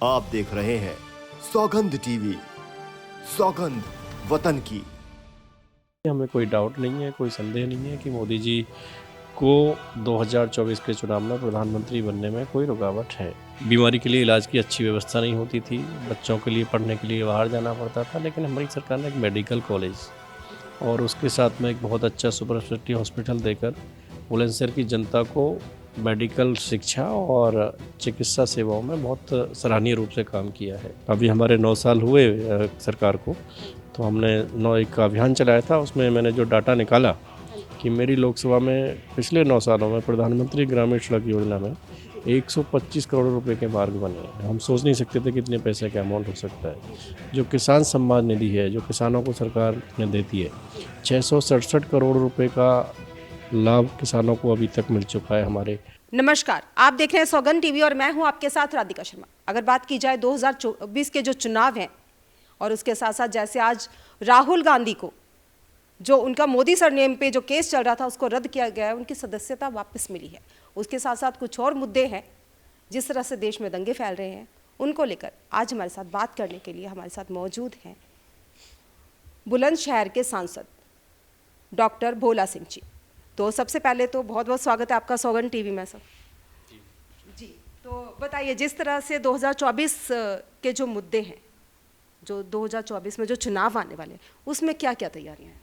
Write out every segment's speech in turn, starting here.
आप देख रहे हैं सौगंध टीवी, सौगंध वतन की। हमें कोई डाउट नहीं है, कोई संदेह नहीं है कि मोदी जी को 2024 के चुनाव में प्रधानमंत्री बनने में कोई रुकावट है। बीमारी के लिए इलाज की अच्छी व्यवस्था नहीं होती थी, बच्चों के लिए पढ़ने के लिए बाहर जाना पड़ता था, लेकिन हमारी सरकार ने एक मेडिकल कॉलेज और उसके साथ में एक बहुत अच्छा सुपर स्पेशलिटी हॉस्पिटल देकर बुलंदशहर की जनता को मेडिकल शिक्षा और चिकित्सा सेवाओं में बहुत सराहनीय रूप से काम किया है। अभी हमारे 9 साल हुए सरकार को, तो हमने एक अभियान चलाया था। उसमें मैंने जो डाटा निकाला कि मेरी लोकसभा में पिछले 9 सालों में प्रधानमंत्री ग्रामीण सड़क योजना में 125 करोड़ रुपए के मार्ग बने। हम सोच नहीं सकते थे कि इतने पैसे का अमाउंट हो सकता है। जो किसान सम्मान निधि है, जो किसानों को सरकार ने देती है, 667 करोड़ रुपए का लाभ किसानों को अभी तक मिल चुका है हमारे। नमस्कार, आप देख रहे हैं सौगंध टीवी और मैं हूं आपके साथ राधिका शर्मा। अगर बात की जाए 2024 के जो चुनाव हैं और उसके साथ साथ जैसे आज राहुल गांधी को जो उनका मोदी सरनेम पे जो केस चल रहा था उसको रद्द किया गया है, उनकी सदस्यता वापस मिली है। उसके साथ साथ कुछ और मुद्दे हैं, जिस तरह से देश में दंगे फैल रहे हैं, उनको लेकर आज हमारे साथ बात करने के लिए हमारे साथ मौजूद हैं बुलंदशहर के सांसद डॉक्टर भोला सिंह जी। तो सबसे पहले तो बहुत बहुत स्वागत है आपका सौगंध टीवी में सर। जी, तो बताइए, जिस तरह से 2024 के जो मुद्दे हैं, जो 2024 में जो चुनाव आने वाले हैं, उसमें क्या क्या तैयारियां हैं?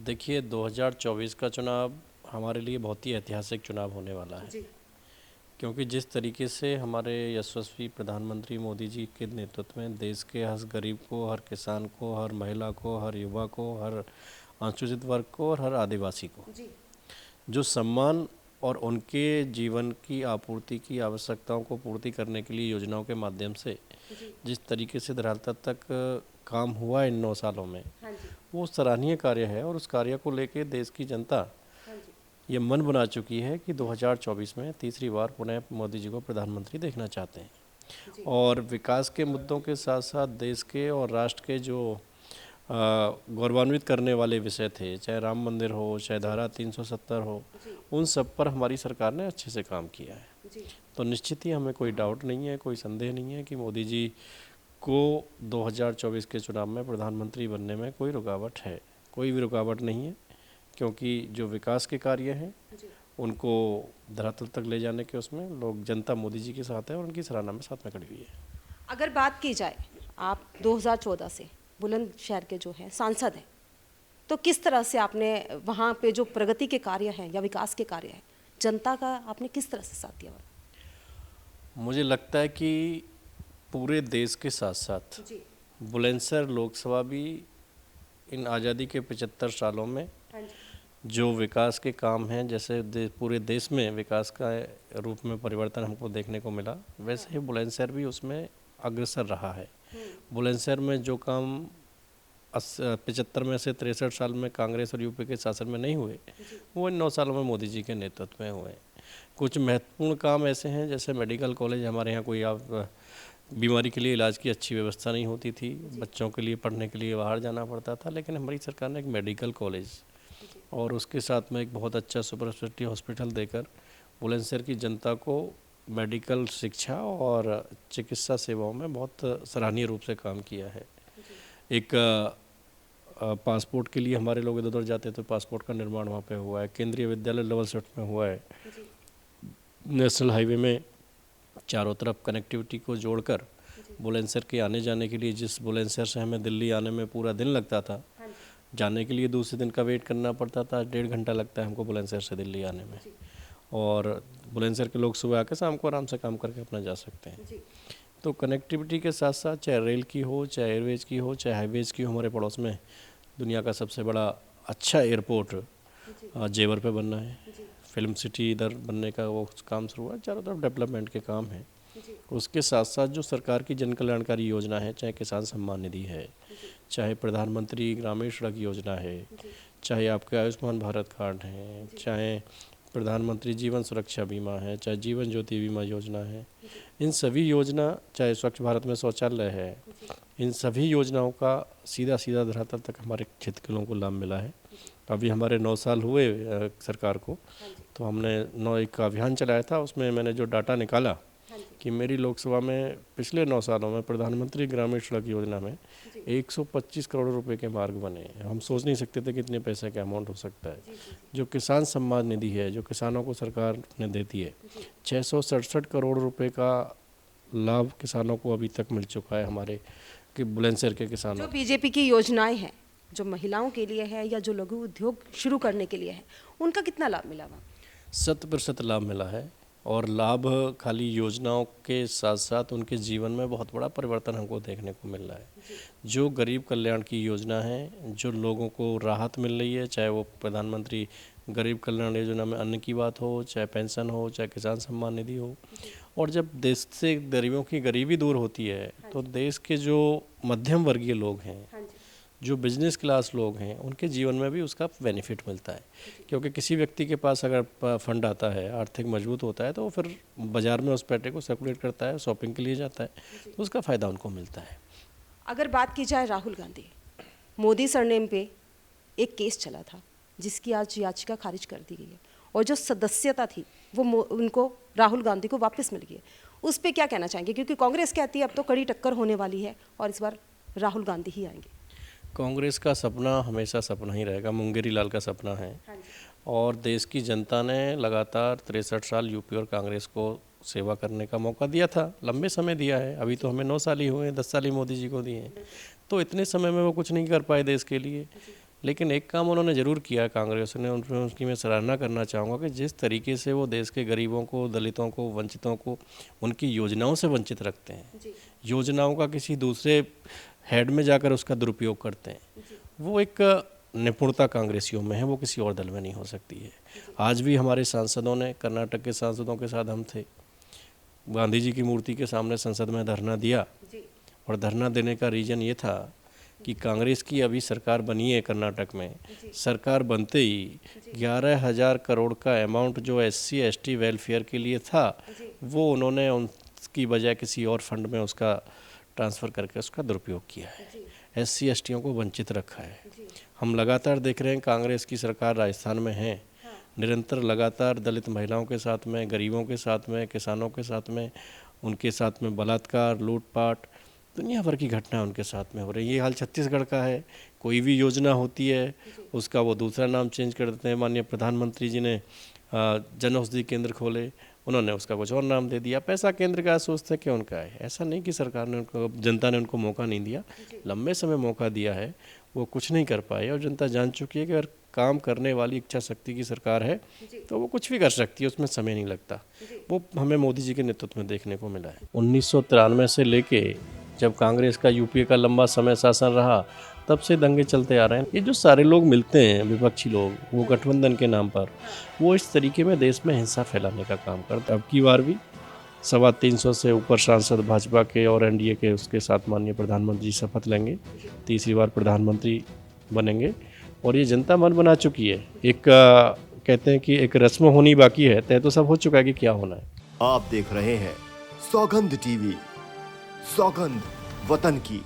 देखिए, 2024 का चुनाव हमारे लिए बहुत ही ऐतिहासिक चुनाव होने वाला है जी, क्योंकि जिस तरीके से हमारे यशस्वी प्रधानमंत्री मोदी जी के नेतृत्व में देश के हर गरीब को, हर किसान को, हर महिला को, हर युवा को, हर अनुसूचित वर्ग को और हर आदिवासी को जी, जो सम्मान और उनके जीवन की आपूर्ति की आवश्यकताओं को पूर्ति करने के लिए योजनाओं के माध्यम से जिस तरीके से धरातल तक काम हुआ इन 9 सालों में, हाँ जी, वो सराहनीय कार्य है। और उस कार्य को लेके देश की जनता हाँ जी, ये मन बना चुकी है कि 2024 में तीसरी बार पुनः मोदी जी को प्रधानमंत्री देखना चाहते हैं। और विकास के मुद्दों के साथ साथ देश के और राष्ट्र के जो गौरवान्वित करने वाले विषय थे, चाहे राम मंदिर हो, चाहे धारा 370 हो, उन सब पर हमारी सरकार ने अच्छे से काम किया है। जी, तो निश्चित ही हमें कोई डाउट नहीं है, कोई संदेह नहीं है कि मोदी जी को 2024 के चुनाव में प्रधानमंत्री बनने में कोई रुकावट है। कोई भी रुकावट नहीं है, क्योंकि जो विकास के कार्य हैं उनको धरातल तक ले जाने के उसमें लोग, जनता मोदी जी के साथ है और उनकी सराहना में साथ में खड़ी हुई है। अगर बात की जाए, आप 2014 से बुलंदशहर के जो हैं सांसद हैं, तो किस तरह से आपने वहाँ पे जो प्रगति के कार्य हैं या विकास के कार्य हैं, जनता का आपने किस तरह से साथ दिया? मुझे लगता है कि पूरे देश के साथ साथ जी, बुलंदशहर लोकसभा भी इन आज़ादी के 75 सालों में हाँ जी, जो विकास के काम हैं, जैसे पूरे देश में विकास का रूप में परिवर्तन हमको देखने को मिला, वैसे ही बुलंदशहर भी उसमें अग्रसर रहा है। बुलंदशहर में जो काम 75 में से 63 साल में कांग्रेस और यूपी के शासन में नहीं हुए, वो इन 9 सालों में मोदी जी के नेतृत्व में हुए। कुछ महत्वपूर्ण काम ऐसे हैं, जैसे मेडिकल कॉलेज हमारे यहाँ कोई बीमारी के लिए इलाज की अच्छी व्यवस्था नहीं होती थी, बच्चों के लिए पढ़ने के लिए बाहर जाना पड़ता था, लेकिन हमारी सरकार ने एक मेडिकल कॉलेज और उसके साथ में एक बहुत अच्छा सुपर स्पेशलिटी हॉस्पिटल देकर बुलंदशहर की जनता को मेडिकल शिक्षा और चिकित्सा सेवाओं में बहुत सराहनीय रूप से काम किया है। एक पासपोर्ट के लिए हमारे लोग इधर उधर जाते तो पासपोर्ट का निर्माण वहाँ पे हुआ है। केंद्रीय विद्यालय लेवल सेट में हुआ है। नेशनल हाईवे में चारों तरफ कनेक्टिविटी को जोड़कर बुलंदशहर के आने जाने के लिए, जिस बुलंदशहर से हमें दिल्ली आने में पूरा दिन लगता था, जाने के लिए दूसरे दिन का वेट करना पड़ता था, 1.5 घंटा लगता है हमको बुलंदशहर से दिल्ली आने में। और बुलंदशहर के लोग सुबह आकर शाम को आराम से काम करके अपना जा सकते हैं। तो कनेक्टिविटी के साथ साथ चाहे रेल की हो, चाहे एयरवेज की हो, चाहे हाईवेज की हो, हमारे पड़ोस में दुनिया का सबसे बड़ा अच्छा एयरपोर्ट जेवर पे बनना है। फिल्म सिटी इधर बनने का वो काम शुरू हुआ। चारों तरफ डेवलपमेंट के काम हैं। उसके साथ साथ जो सरकार की जन कल्याणकारी योजना है, चाहे किसान सम्मान निधि है, चाहे प्रधानमंत्री ग्रामीण सड़क योजना है, चाहे आपके आयुष्मान भारत कार्ड हैं, चाहे प्रधानमंत्री जीवन सुरक्षा बीमा है, चाहे जीवन ज्योति बीमा योजना है, इन सभी योजना, चाहे स्वच्छ भारत में शौचालय है, इन सभी योजनाओं का सीधा सीधा धरातल तक हमारे क्षेत्र के लोगों को लाभ मिला है। अभी हमारे 9 साल हुए सरकार को, तो हमने एक अभियान चलाया था। उसमें मैंने जो डाटा निकाला कि मेरी लोकसभा में पिछले 9 सालों में प्रधानमंत्री ग्रामीण सड़क योजना में 125 करोड़ रुपए के मार्ग बने हैं। हम सोच नहीं सकते थे कि इतने पैसे का अमाउंट हो सकता है। जो किसान सम्मान निधि है, जो किसानों को सरकार ने देती है, 667 करोड़ रुपए का लाभ किसानों को अभी तक मिल चुका है हमारे कि बुलंदशहर के किसानों। जो बीजेपी की योजनाएं हैं, जो महिलाओं के लिए है या जो लघु उद्योग शुरू करने के लिए है, उनका कितना लाभ मिला वहाँ? 100% लाभ मिला है और लाभ खाली योजनाओं के साथ साथ उनके जीवन में बहुत बड़ा परिवर्तन हमको देखने को मिल रहा है। जो गरीब कल्याण की योजना है, जो लोगों को राहत मिल रही है, चाहे वो प्रधानमंत्री गरीब कल्याण योजना में अन्न की बात हो, चाहे पेंशन हो, चाहे किसान सम्मान निधि हो, और जब देश से गरीबों की गरीबी दूर होती है तो देश के जो मध्यम वर्गीय लोग हैं, जो बिजनेस क्लास लोग हैं, उनके जीवन में भी उसका बेनिफिट मिलता है। क्योंकि किसी व्यक्ति के पास अगर फंड आता है, आर्थिक मजबूत होता है, तो वो फिर बाज़ार में उस पैसे को सर्कुलेट करता है, शॉपिंग के लिए जाता है, तो उसका फ़ायदा उनको मिलता है। अगर बात की जाए राहुल गांधी, मोदी सरनेम पे एक केस चला था जिसकी आज याचिका खारिज कर दी गई है और जो सदस्यता थी वो उनको राहुल गांधी को वापस मिल गई है। उस पर क्या कहना चाहेंगे? क्योंकि कांग्रेस कहती है अब तो कड़ी टक्कर होने वाली है और इस बार राहुल गांधी ही आएंगे। कांग्रेस का सपना हमेशा सपना ही रहेगा, मुंगेरी लाल का सपना है। और देश की जनता ने लगातार 63 साल यूपी और कांग्रेस को सेवा करने का मौका दिया था, लंबे समय दिया है। अभी तो हमें 9 साल ही हुए हैं, 10 साल ही मोदी जी को दिए हैं, तो इतने समय में वो कुछ नहीं कर पाए देश के लिए। लेकिन एक काम उन्होंने ज़रूर किया कांग्रेस ने, उसकी मैं सराहना करना चाहूँगा कि जिस तरीके से वो देश के गरीबों को, दलितों को, वंचितों को उनकी योजनाओं से वंचित रखते हैं, योजनाओं का किसी दूसरे हेड में जाकर उसका दुरुपयोग करते हैं, वो एक निपुणता कांग्रेसियों में है, वो किसी और दल में नहीं हो सकती है। आज भी हमारे सांसदों ने, कर्नाटक के सांसदों के साथ हम थे, गांधी जी की मूर्ति के सामने संसद में धरना दिया। और धरना देने का रीज़न ये था कि कांग्रेस की अभी सरकार बनी है कर्नाटक में, सरकार बनते ही 11,000 करोड़ का अमाउंट जो SC ST वेलफेयर के लिए था, वो उन्होंने उसकी बजाय किसी और फंड में उसका ट्रांसफ़र करके उसका दुरुपयोग किया है। SC STों को वंचित रखा है। हम लगातार देख रहे हैं कांग्रेस की सरकार राजस्थान में है, निरंतर लगातार दलित महिलाओं के साथ में, गरीबों के साथ में, किसानों के साथ में, उनके साथ में बलात्कार, लूटपाट, दुनिया भर की घटनाएं उनके साथ में हो रही है। ये हाल छत्तीसगढ़ का है। कोई भी योजना होती है उसका वो दूसरा नाम चेंज कर देते हैं। माननीय प्रधानमंत्री जी ने जन औषधि केंद्र खोले, उन्होंने उसका कुछ और नाम दे दिया। पैसा केंद्र का सोचते हैं कि उनका है, ऐसा नहीं कि सरकार ने उनको, जनता ने उनको मौका नहीं दिया, लंबे समय मौका दिया है, वो कुछ नहीं कर पाए। और जनता जान चुकी है कि अगर काम करने वाली इच्छा शक्ति की सरकार है तो वो कुछ भी कर सकती है, उसमें समय नहीं लगता। वो हमें मोदी जी के नेतृत्व में देखने को मिला है। 1993 से लेके जब कांग्रेस का यूपीए का लंबा समय शासन रहा, तब से दंगे चलते आ रहे हैं। ये जो सारे लोग मिलते हैं, विपक्षी लोग, वो गठबंधन के नाम पर, वो इस तरीके में देश में हिंसा फैलाने का काम करते हैं। अब की बार भी 325 से ऊपर सांसद भाजपा के और NDA के, उसके साथ माननीय प्रधानमंत्री शपथ लेंगे, तीसरी बार प्रधानमंत्री बनेंगे और ये जनता मन बना चुकी है। एक कहते हैं कि एक रस्म होनी बाकी है, तय तो सब हो चुका है कि क्या होना है। आप देख रहे हैं सौगंध TV, सौगंध वतन की।